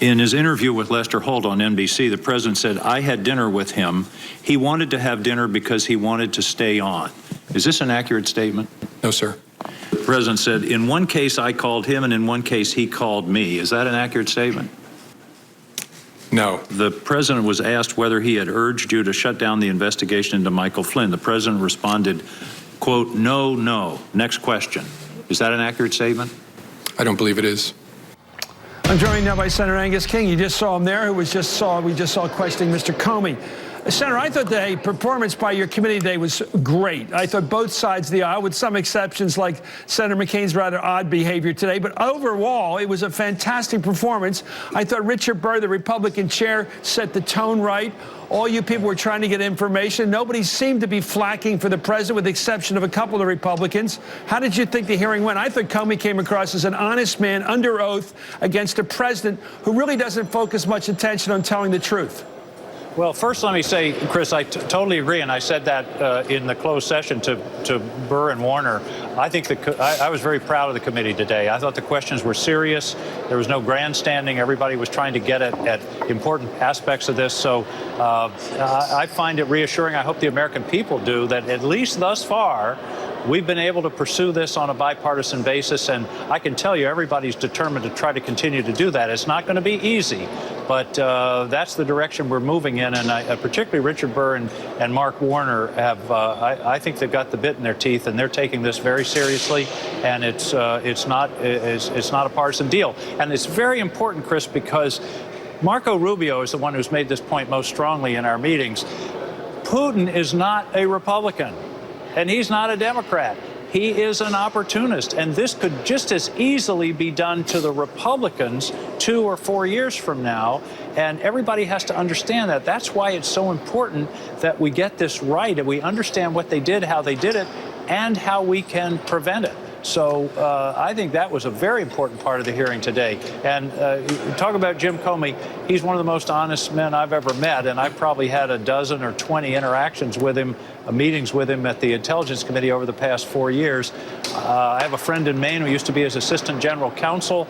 In his interview with Lester Holt on NBC, the president said, "I had dinner with him. He wanted to have dinner because he wanted to stay on." Is this an accurate statement? No, sir. The president said, "In one case I called him and in one case he called me." Is that an accurate statement? No. The president was asked whether he had urged you to shut down the investigation into Michael Flynn. The president responded, quote, "No, no. Next question." Is that an accurate statement? I don't believe it is. I'm joined now by Senator Angus King. You just saw him there, we just saw questioning Mr. Comey. Senator, I thought the performance by your committee today was great. I thought both sides of the aisle, with some exceptions like Senator McCain's rather odd behavior today, but overall, it was a fantastic performance. I thought Richard Burr, the Republican chair, set the tone right. All you people were trying to get information. Nobody seemed to be flacking for the president, with the exception of a couple of Republicans. How did you think the hearing went? I thought Comey came across as an honest man under oath against a president who really doesn't focus much attention on telling the truth. Well, first let me say, Chris, I totally agree, and I said that in the closed session to Burr and Warner. I think I was very proud of the committee today. I thought the questions were serious. There was no grandstanding. Everybody was trying to get at important aspects of this. So I find it reassuring. I hope the American people do, that at least thus far, we've been able to pursue this on a bipartisan basis, and I can tell you everybody's determined to try to continue to do that. It's not going to be easy, but that's the direction we're moving in, and particularly Richard Burr and Mark Warner have, I think they've got the bit in their teeth, and they're taking this very seriously, and it's not a partisan deal. And it's very important, Chris, because Marco Rubio is the one who's made this point most strongly in our meetings. Putin is not a Republican. And he's not a Democrat. He is an opportunist. And this could just as easily be done to the Republicans 2 or 4 years from now. And everybody has to understand that. That's why it's so important that we get this right, and we understand what they did, how they did it, and how we can prevent it. So I think that was a very important part of the hearing today. And talk about Jim Comey. He's one of the most honest men I've ever met, and I've probably had a dozen or 20 interactions with him, meetings with him at the Intelligence Committee over the past 4 years. I have a friend in Maine who used to be his assistant general counsel,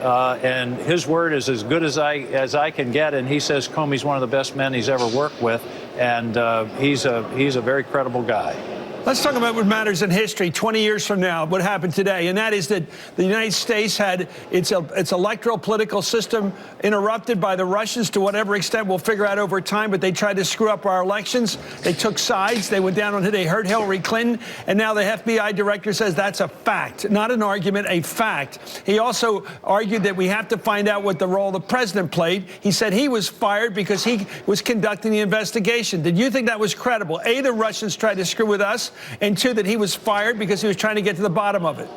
and his word is as good as I can get, and he says Comey's one of the best men he's ever worked with, and he's a very credible guy. Let's talk about what matters in history 20 years from now, what happened today, and that is that the United States had its electoral political system interrupted by the Russians to whatever extent we'll figure out over time, but they tried to screw up our elections. They took sides. They went down on who they hurt Hillary Clinton, and now the FBI director says that's a fact, not an argument, a fact. He also argued that we have to find out what the role the president played. He said he was fired because he was conducting the investigation. Did you think that was credible? A, the Russians tried to screw with us, and 2, that he was fired because he was trying to get to the bottom of it?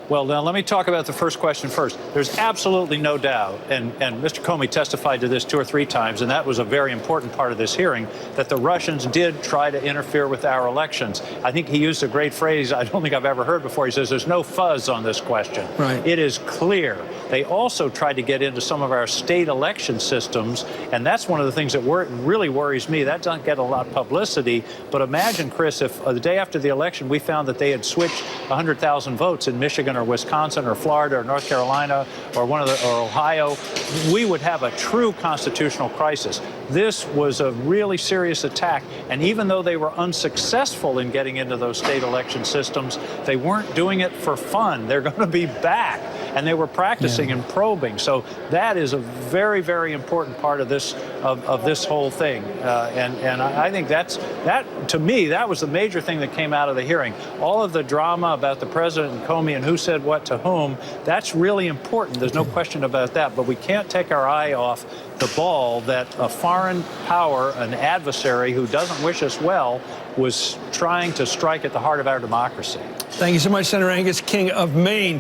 Well, now let me talk about the first question first. There's absolutely no doubt, and Mr. Comey testified to this 2 or 3 times, and that was a very important part of this hearing, that the Russians did try to interfere with our elections. I think he used a great phrase I don't think I've ever heard before. He says there's no fuzz on this question. Right. It is clear. They also tried to get into some of our state election systems, and that's one of the things that really worries me. That doesn't get a lot of publicity, but imagine, Chris, if the day after the election we found that they had switched 100,000 votes in Michigan or Wisconsin or Florida or North Carolina or Ohio, we would have a true constitutional crisis. This was a really serious attack, and even though they were unsuccessful in getting into those state election systems, they weren't doing it for fun. They're going to be back, and they were practicing and probing. So that is a very, very important part of this whole thing, and I think that to me that was the major thing that came out of the hearing. All of the drama about the president and Comey and who said what to whom, that's really important. There's no question about that. But we can't take our eye off the ball that a foreign power, an adversary who doesn't wish us well, was trying to strike at the heart of our democracy. Thank you so much, Senator Angus King of Maine.